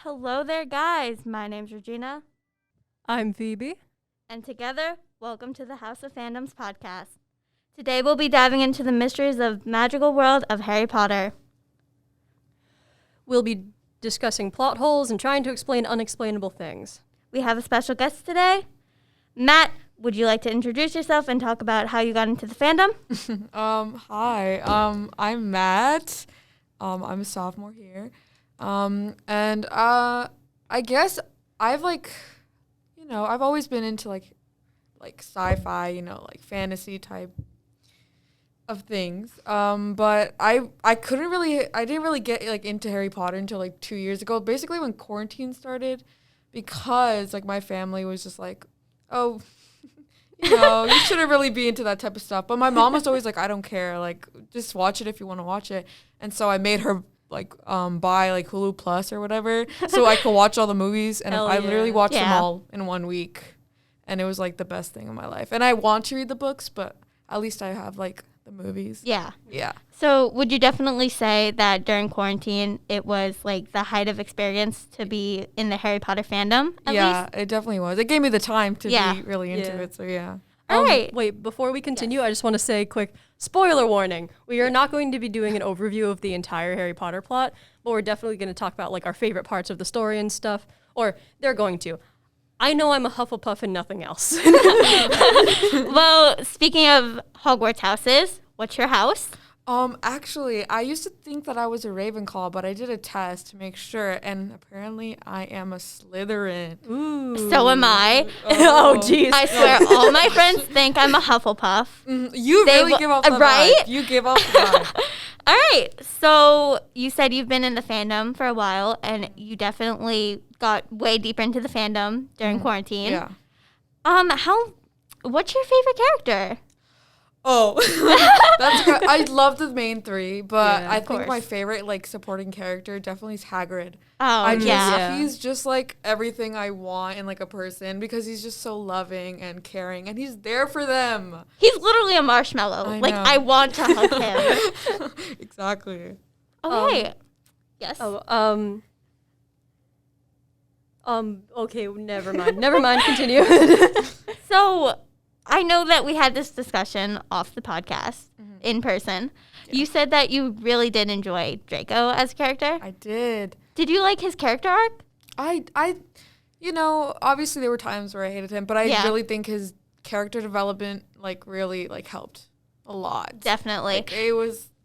Hello there, guys. My name's Regina. I'm Phoebe. And together, welcome to the House of Fandoms Podcast. Today, we'll be diving into the mysteries of magical world of Harry Potter. We'll be discussing plot holes and trying to explain unexplainable things. We have a special guest today. Matt, would you like to introduce yourself and talk about how you got into the fandom? Hi. I'm Matt. I'm a sophomore here. I guess I've I've always been into like sci-fi, like fantasy type of things. But I didn't really get into Harry Potter until 2 years ago, basically when quarantine started, because my family was just oh, you shouldn't really be into that type of stuff. But my mom was always I don't care, just watch it if you want to watch it. And so I made her buy Hulu Plus or whatever so I could watch all the movies, and I literally watched them all in 1 week, and it was the best thing of my life. And I want to read the books, but at least I have the movies. Yeah. Yeah. So would you definitely say that during quarantine it was the height of experience to be in the Harry Potter fandom at least? It definitely was. It gave me the time to be really into it, so yeah. All right. Wait, before we continue, I just want to say a quick spoiler warning. We are not going to be doing an overview of the entire Harry Potter plot, but we're definitely going to talk about our favorite parts of the story and stuff. Or they're going to. I know I'm a Hufflepuff and nothing else. Well, speaking of Hogwarts houses, what's your house? Actually, I used to think that I was a Ravenclaw, but I did a test to make sure, and apparently I am a Slytherin. Ooh. So am I. Oh, jeez. I swear, all my friends think I'm a Hufflepuff. You really give off the vibe. You give off the vibe. All right. So you said you've been in the fandom for a while, and you definitely got way deeper into the fandom during quarantine. Yeah. What's your favorite character? Oh, that's good. I love the main three, but Yeah, I of think course. my favorite supporting character definitely is Hagrid. Oh, He's just everything I want in a person, because he's just so loving and caring, and he's there for them. He's literally a marshmallow. I know. I want to hug him. Exactly. Okay. Yes. Okay, never mind, continue. So I know that we had this discussion off the podcast in person. Yeah. You said that you really did enjoy Draco as a character. I did. Did you like his character arc? Obviously there were times where I hated him, but I really think his character development really helped a lot. Definitely.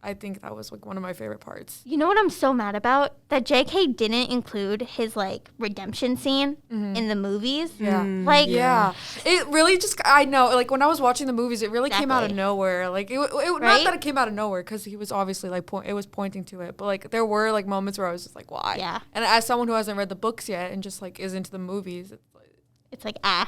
I think that was one of my favorite parts. You know what I'm so mad about? That JK didn't include his redemption scene in the movies. Yeah. Yeah. It really I know, when I was watching the movies, it really came out of nowhere. Not that it came out of nowhere, because he was obviously it was pointing to it, but there were moments where I was just why? Yeah. And as someone who hasn't read the books yet and just is into the movies, it's Yeah,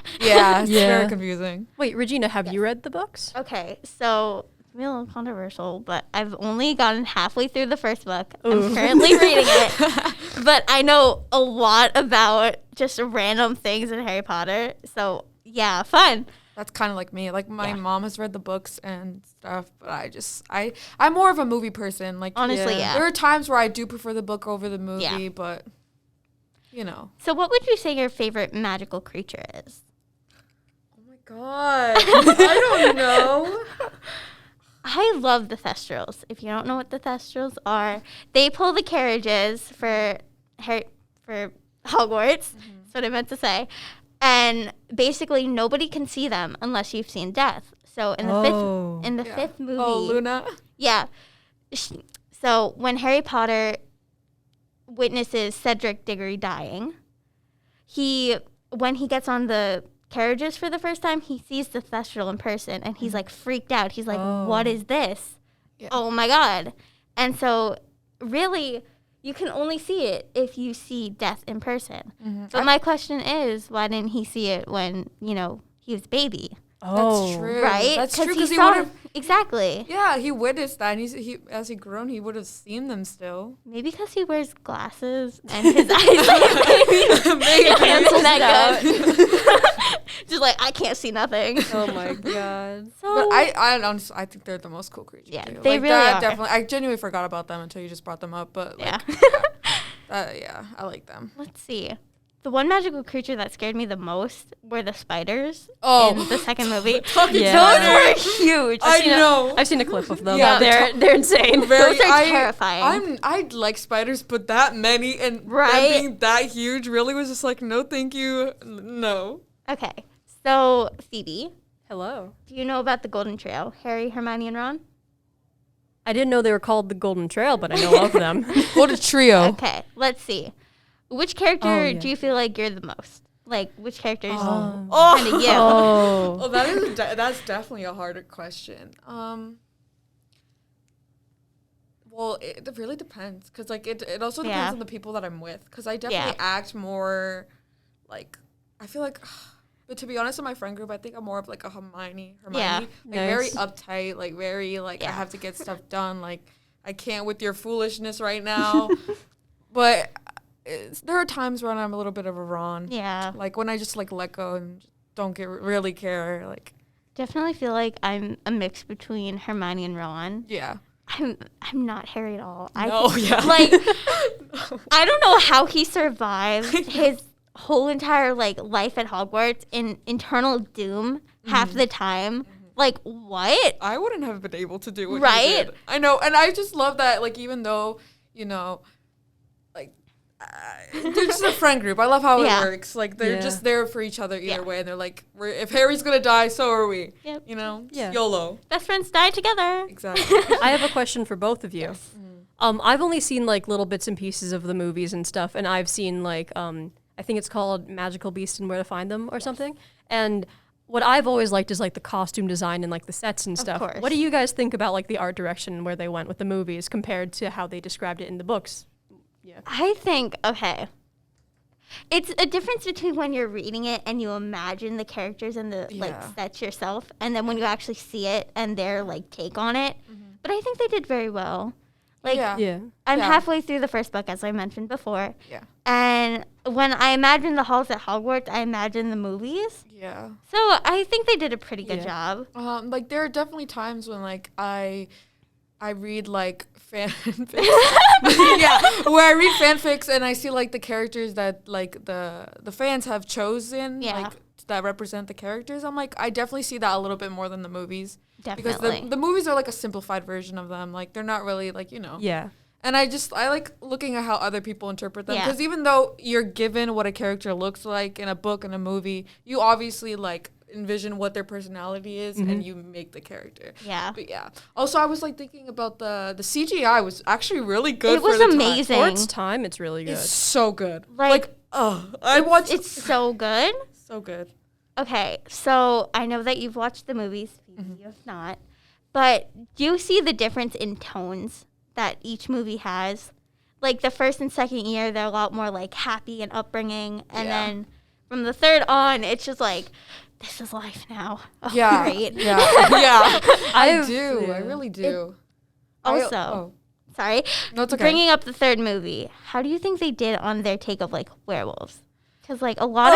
it's very confusing. Wait, Regina, have you read the books? Okay, so a little controversial, but I've only gotten halfway through the first book. I'm currently reading it, but I know a lot about just random things in Harry Potter. So yeah, fun. That's kind of like me. My mom has read the books and stuff, but I'm more of a movie person. Honestly, yeah. There are times where I do prefer the book over the movie, but So what would you say your favorite magical creature is? Oh my God, I don't know. I love the Thestrals. If you don't know what the Thestrals are, they pull the carriages for Hogwarts. That's what I meant to say. And basically, nobody can see them unless you've seen Death. So in the fifth movie, Luna. Yeah. So when Harry Potter witnesses Cedric Diggory dying, when he gets on the carriages for the first time, he sees the Thestral in person, and he's freaked out. He's what is this? Yeah. Oh my God. And so really you can only see it if you see Death in person. But my question is, why didn't he see it when he was a baby? That's true. Right? That's true, because he would have. Exactly. Yeah, he witnessed that, and as he grown, he would have seen them still. Maybe because he wears glasses and his eyes maybe cancel that good. Just I can't see nothing. Oh my God. So, but I honestly, I think they're the most cool creatures. Yeah, too. they really are. Definitely. I genuinely forgot about them until you just brought them up. But Yeah, I like them. Let's see. The one magical creature that scared me the most were the spiders in the second movie. Yeah. Those were huge. I've seen a clip of them. Yeah, they're insane. Those are terrifying. I like spiders, but that many and them Right? being that huge really was just like, no, thank you, no. Okay, so Phoebe, Hello. do you know about the Golden Trio? Harry, Hermione, and Ron? I didn't know they were called the Golden Trail, but I know of them. What a trio. Okay, let's see. Which character yeah. do you feel like you're the most? Like, which character is Oh. kind of you? Oh. Oh, that's definitely a harder question. Well, it really depends, because like it also depends Yeah. on the people that I'm with, because I definitely act more like, I feel like, but to be honest, in my friend group, I think I'm more of like a Hermione, Yeah. like very Nice. uptight, like very like I Yeah. have to get stuff done, like I can't with your foolishness right now. But there are times when I'm a little bit of a Ron. Yeah, Like when I just like let go and don't really care. Like, definitely feel like I'm a mix between Hermione and Ron. yeah. I'm not Harry at all. Yeah. I don't know how he survived his whole entire like life at Hogwarts in internal doom half the time. Like, what? I wouldn't have been able to do what he Right? did. I know, and I just love that. Like, even though, you know, like they're just a friend group. I love how Yeah. it works. Like, they're Yeah. just there for each other either Yeah. way, and they're like, if Harry's gonna die, so are we. Yep. You know, Yeah. YOLO. Best friends die together. Exactly. I have a question for both of you. I've only seen like little bits and pieces of the movies and stuff, and I've seen like I think it's called Magical Beast and Where to Find Them or something. And what I've always liked is like the costume design and like the sets and stuff. course. What do you guys think about like the art direction and where they went with the movies compared to how they described it in the books? Yeah. I think, okay. It's a difference between when you're reading it and you imagine the characters and the like Yeah. sets yourself, and then when you actually see it and their like take on it. But I think they did very well. Like, Yeah. Yeah. I'm Yeah. halfway through the first book, as I mentioned before. Yeah. And when I imagine the halls at Hogwarts, I imagine the movies. Yeah. So I think they did a pretty good job. Like there are definitely times when like I read like fanfics. Yeah, where I read fanfics and I see like the characters that like the fans have chosen, Yeah. like that represent the characters. I'm like, I definitely see that a little bit more than the movies. Definitely. Because the movies are like a simplified version of them. Like they're not really like, you know. Yeah. And I like looking at how other people interpret them. Yeah. Because even though you're given what a character looks like in a book and a movie, you obviously like envision what their personality is and you make the character. Yeah. But yeah. Also, I was like thinking about the CGI was actually really good. It was for the amazing. For its time, it's really good. Time. It's so good. Like, I watched. It's so good. so good. Okay, so I know that you've watched the movies. Phoebe, you have not. But do you see the difference in tones that each movie has? Like the first and second year, they're a lot more like happy and upbringing. And Yeah. then from the third on, it's just like, this is life now. Oh, Yeah. great. Yeah. Yeah. I I've- do. yeah. I really do. Also, sorry, No, it's okay. bringing up the third movie, how do you think they did on their take of like werewolves? Because like a lot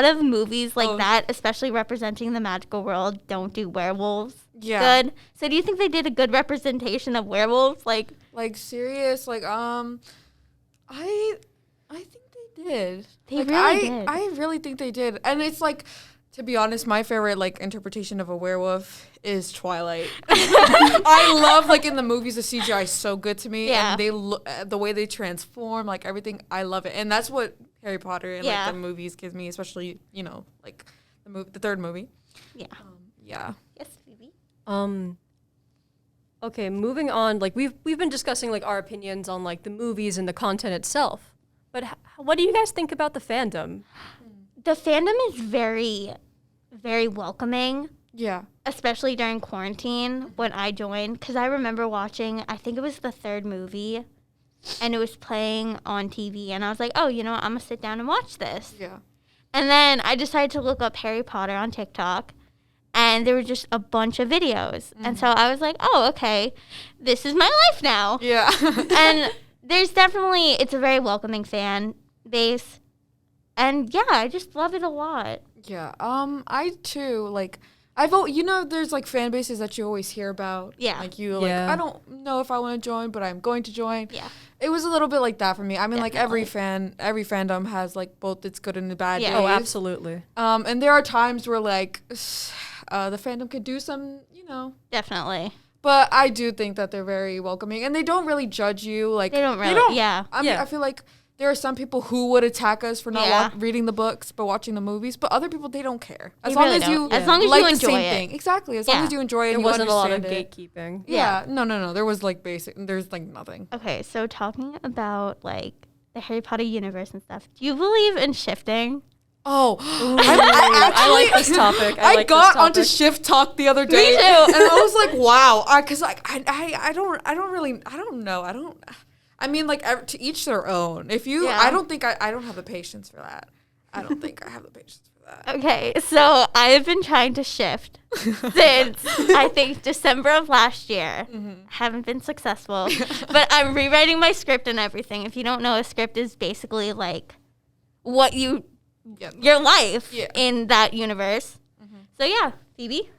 of movies like that, especially representing the magical world, don't do werewolves good. So do you think they did a good representation of werewolves? Like serious, I think they did. They Like, really did. I really think they did. And it's like, to be honest, my favorite like interpretation of a werewolf is Twilight. I love like in the movies the CGI is so good to me, Yeah. and they look the way they transform, like everything. I love it, and that's what Harry Potter and like the movies gives me, especially like the third movie. Yeah. Yeah. Yes, Phoebe. Okay, moving on. Like we've been discussing like our opinions on like the movies and the content itself. But what do you guys think about the fandom? The fandom is very, very welcoming, Yeah. especially during quarantine when I joined. Because I remember watching, I think it was the third movie, and it was playing on TV. And I was like, oh, I'm going to sit down and watch this. Yeah. And then I decided to look up Harry Potter on TikTok, and there were just a bunch of videos. And so I was like, oh, okay, this is my life now. Yeah. And it's a very welcoming fan base. And yeah, I just love it a lot. Yeah. I too, like, there's like fan bases that you always hear about. Yeah. Like I don't know if I want to join, but I'm going to join. Yeah. It was a little bit like that for me. I mean, Definitely. like every fandom has like both its good and the bad days. Oh, absolutely. And there are times where like the fandom could do some, Definitely. But I do think that they're very welcoming, and they don't really judge you. Like They don't really. Yeah. I mean, I feel like there are some people who would attack us for not reading the books but watching the movies, but other people, they don't care. As long as you like the same thing. Exactly. As long as you enjoy it, there and wasn't a lot of it. gatekeeping. Yeah. No. There was like there's like nothing. Okay, so talking about like the Harry Potter universe and stuff, do you believe in shifting? Oh, I like this topic. I got onto Shift Talk the other day. Me too. And I was like, wow, because I don't know. I mean, like to each their own. I don't think I don't have the patience for that. I don't think I have the patience for that. Okay, so I've been trying to shift since I think December of last year. Haven't been successful, but I'm rewriting my script and everything. If you don't know, a script is basically like what your life in that universe. So yeah, Phoebe.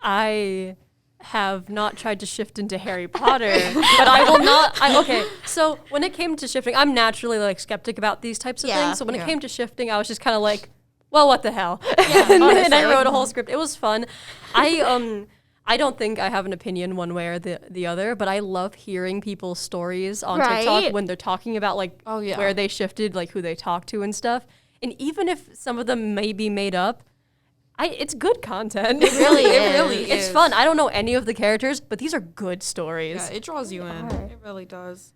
I have not tried to shift into Harry Potter, but I will not. Okay, so when it came to shifting, I'm naturally like skeptic about these types of things. So when it came to shifting, I was just kind of like, well, what the hell? And I wrote a whole script. It was fun. I don't think I have an opinion one way or the other, but I love hearing people's stories on TikTok when they're talking about like where they shifted, like who they talked to and stuff. And even if some of them may be made up, it's good content. It really is. It's fun. I don't know any of the characters, but these are good stories. Yeah, it draws you in. It really does.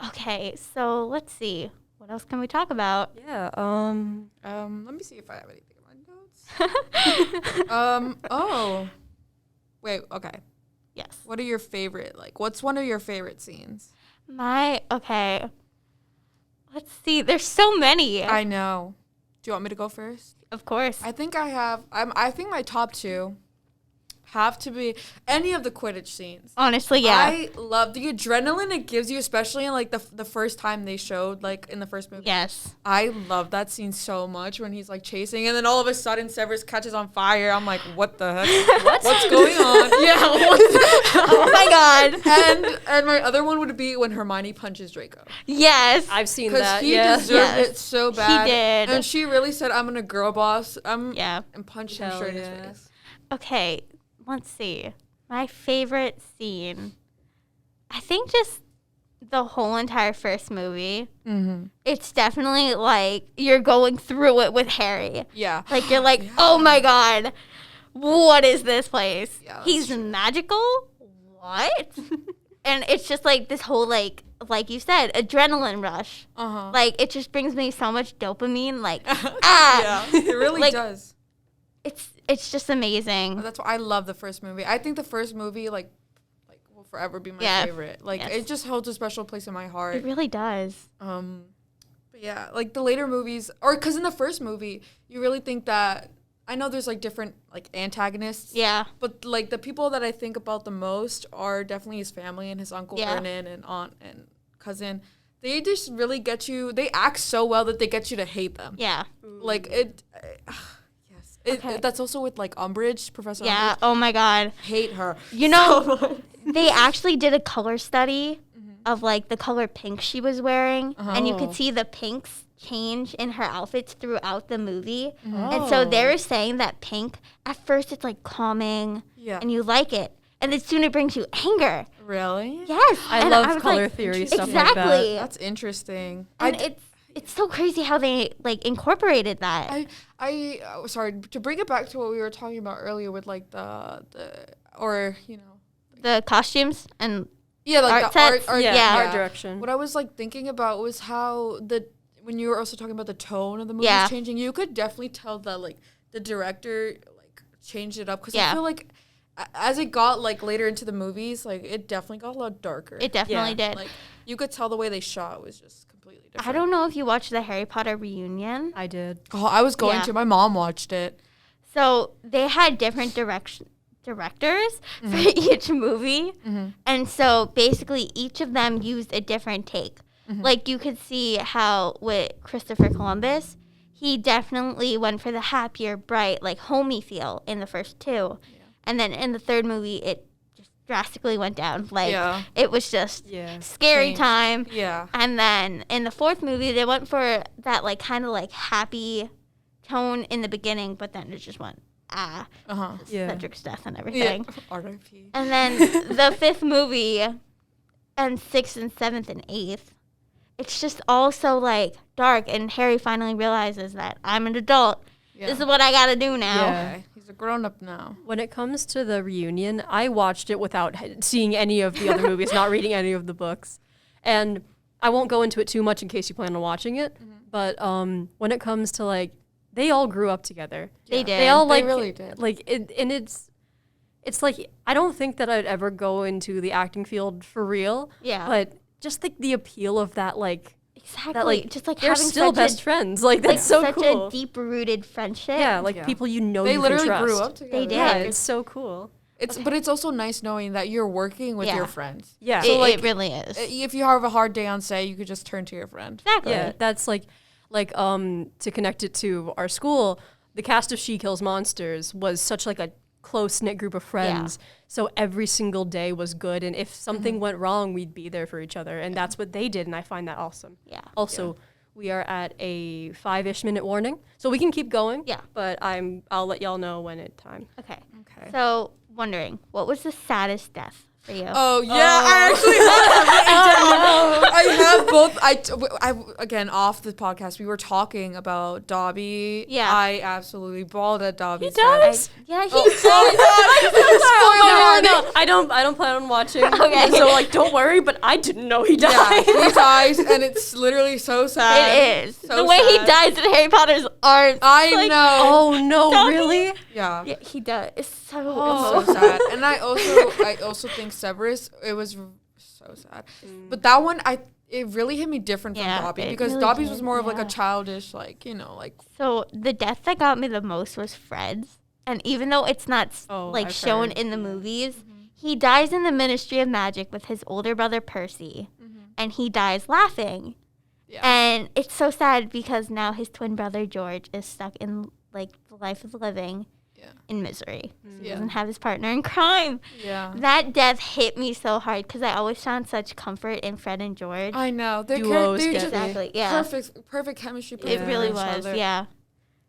Okay, so let's see. What else can we talk about? Yeah. Let me see if I have anything in my notes. Oh. Wait, okay. Yes. What are your favorite, what's one of your favorite scenes? Okay. Let's see. There's so many. I know. Do you want me to go first? Of course. I think I think my top two have to be any of the Quidditch scenes. Honestly, yeah. I love the adrenaline it gives you, especially in like the first time they showed, like in the first movie. Yes. I love that scene so much when he's like chasing, and then all of a sudden Severus catches on fire. I'm like, what the heck? What's going on? Yeah. Oh my god. And my other one would be when Hermione punches Draco. Yes. I've seen that. Because he deserved it so bad. He did. And she really said, I'm gonna girl boss. And punch him straight in his face. Okay. Let's see. My favorite scene. I think just the whole entire first movie. Mm-hmm. It's definitely like you're going through it with Harry. Yeah. Like you're like, oh my god, what is this place? Yeah, he's magical? What? And it's just like this whole like you said, adrenaline rush. Uh-huh. Like it just brings me so much dopamine. Like yeah, it really does. It's just amazing. That's why I love the first movie. I think the first movie will forever be my favorite. It just holds a special place in my heart. It really does. But yeah, like the later movies, or because in the first movie, you really think that, I know there's like different like antagonists. Yeah. But like the people that I think about the most are definitely his family and his uncle Vernon and aunt and cousin. They just really get you. They act so well that they get you to hate them. Yeah. Like it. That's also with like Umbridge, Professor Umbridge. Yeah, oh my god. Hate her. You know, they actually did a color study of like the color pink she was wearing, and you could see the pinks change in her outfits throughout the movie. And so they were saying that pink, at first it's like calming, and you like it, and then soon it brings you anger. Really? Yes. I love color theory stuff like that. That's interesting. And it's so crazy how they like incorporated that. Sorry, to bring it back to what we were talking about earlier with like the costumes and art sets. Art direction. What I was like thinking about was how when you were also talking about the tone of the movie changing, you could definitely tell that like the director like changed it up, because I feel like as it got like later into the movies, like it definitely got a lot darker. It definitely did. Like you could tell the way they shot was just completely different. I don't know if you watched the Harry Potter reunion. I did. Oh, I was going to. My mom watched it. So they had different directors for each movie. And so basically each of them used a different take. Like you could see how with Christopher Columbus, he definitely went for the happier, bright, like homey feel in the first two. Yeah. And then in the third movie, it just drastically went down. Like, it was just scary time. Yeah. And then in the fourth movie, they went for that, like, kind of, like, happy tone in the beginning, but then it just went, Cedric's death and everything. Yeah. R.I.P. And then the fifth movie and sixth and seventh and eighth, it's just all so, like, dark. And Harry finally realizes that I'm an adult. Yeah. This is what I got to do now. Yeah. He's a grown-up now. When it comes to the reunion, I watched it without seeing any of the other movies, not reading any of the books. And I won't go into it too much in case you plan on watching it. Mm-hmm. But when it comes to, like, they all grew up together. They did. They all, like, they really did. Like, and it's like, I don't think that I'd ever go into the acting field for real. Yeah. But just, like, the appeal of that, like, exactly. That, like, just like they're still best friends. Like, that's so such cool. a deep-rooted friendship. Yeah, like people you know they you literally can trust. grew up together. They did. Yeah, it's so cool. But it's also nice knowing that you're working with your friends. Yeah. So it really is. If you have a hard day on set, you could just turn to your friend. Exactly. Yeah, that's like to connect it to our school, the cast of She Kills Monsters was such like a close-knit group of friends. Yeah. So every single day was good, and if something went wrong, we'd be there for each other, and that's what they did, and I find that awesome. Yeah. Also, we are at a 5-ish minute warning, so we can keep going. Yeah. But I'll let y'all know when it's time. Okay. So, wondering, what was the saddest death for you? Oh, yeah, I actually have both. I again, off the podcast, we were talking about Dobby. Yeah. I absolutely bawled at Dobby's death. Yeah, he No, I don't plan on watching. Okay. So, like, don't worry, but I didn't know he died. Yeah, he dies, and it's literally so sad. It is. So the way sad. he dies in Harry Potter's art. I know. Oh, no, Dobby. really? Yeah. Yeah, he does. It's so It's so sad. And I also think Severus, it was so sad. But that one, it really hit me different from Dobby, because really Dobby's did, was more of like a childish, like, you know, like. So the death that got me the most was Fred's. And even though it's not shown in the movies, he dies in the Ministry of Magic with his older brother Percy. And he dies laughing. Yeah. And it's so sad because now his twin brother George is stuck in like the life of the living. In misery. He doesn't have his partner in crime. Yeah. That death hit me so hard because I always found such comfort in Fred and George. I know. They're just exactly. Yeah. Perfect chemistry. It really was. Yeah.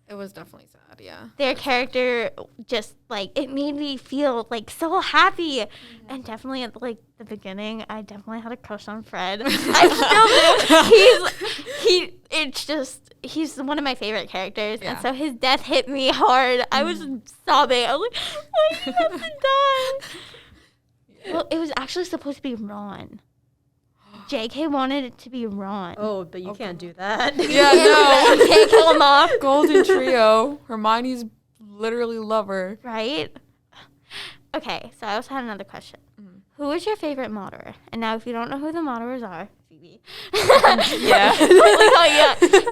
It was definitely sad. Yeah. Their character just like it made me feel like so happy, and definitely at like the beginning, I definitely had a crush on Fred. I still do. He's one of my favorite characters, and so his death hit me hard. I was sobbing. I was like, why did he have to die? Well, it was actually supposed to be Ron. JK wanted it to be Ron. Oh, but you can't do that. Yeah, no. You can't kill him off. Golden trio. Hermione's literally lover. Right? Okay, so I also had another question. Who is your favorite Mauderer? And now if you don't know who the Mauderers are, Phoebe. Yeah.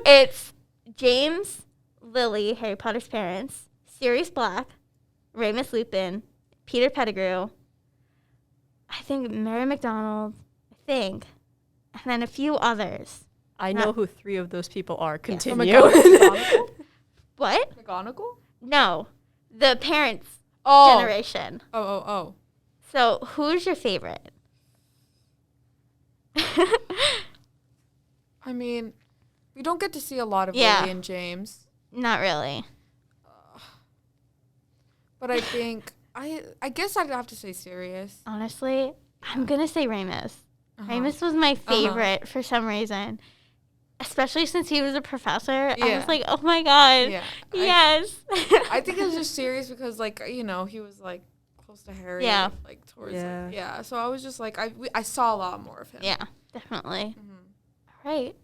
It's James, Lily, Harry Potter's parents, Sirius Black, Remus Lupin, Peter Pettigrew, I think Mary McDonald, and then a few others. I know who 3 of those people are. Continue. McGonagall? What? McGonagall? No. The parents' generation. Oh. So, who's your favorite? I mean, we don't get to see a lot of Lily and James. Not really. But I think, I guess I'd have to say Sirius. Honestly, I'm going to say Remus. Remus was my favorite for some reason. Especially since he was a professor. I was like, oh my God. Yeah. Yes. I think it was just Sirius because, like, you know, he was, like, close to Harry. Yeah. Like, towards, so I was just, like, I saw a lot more of him. Yeah, definitely. All right.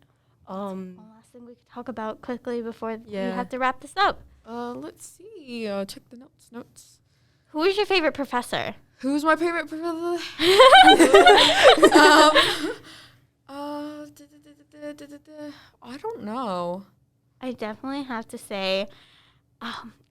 One last thing we could talk about quickly before we have to wrap this up. Let's see. Check the notes. Who is your favorite professor? Who's my favorite professor? I don't know. I definitely have to say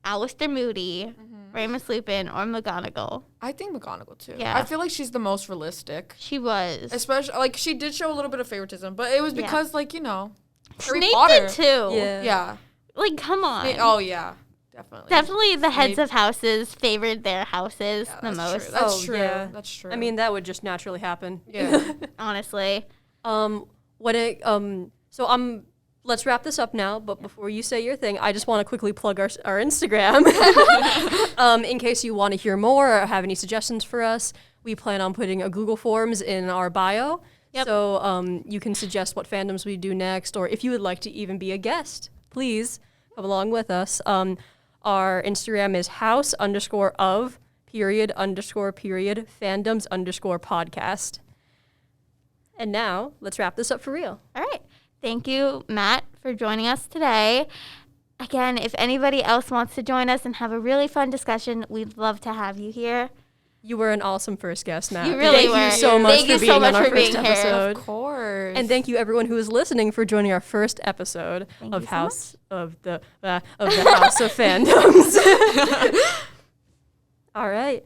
Alistair Moody, Remus Lupin, or McGonagall. I think McGonagall, too. Yeah. I feel like she's the most realistic. She was. Especially, like, she did show a little bit of favoritism, but it was because, like, you know, Harry Snape Potter. did, too. Yeah. Like, come on. Oh, yeah. Definitely. Definitely the heads of houses favored their houses the most. True. That's Oh, true. yeah. That's true. I mean, that would just naturally happen. yeah. Honestly. Let's wrap this up now, but before you say your thing, I just want to quickly plug our Instagram. In case you want to hear more or have any suggestions for us, we plan on putting a Google Forms in our bio. Yep. So you can suggest what fandoms we do next, or if you would like to even be a guest, please come along with us. Our Instagram is house_of_fandoms_podcast. And now, let's wrap this up for real. All right. Thank you, Matt, for joining us today. Again, if anybody else wants to join us and have a really fun discussion, we'd love to have you here. You were an awesome first guest, Matt. You really were. Thank you so much for being on our first here. episode. Of course. And thank you everyone who is listening for joining our first episode of House of the House of Fandoms. All right.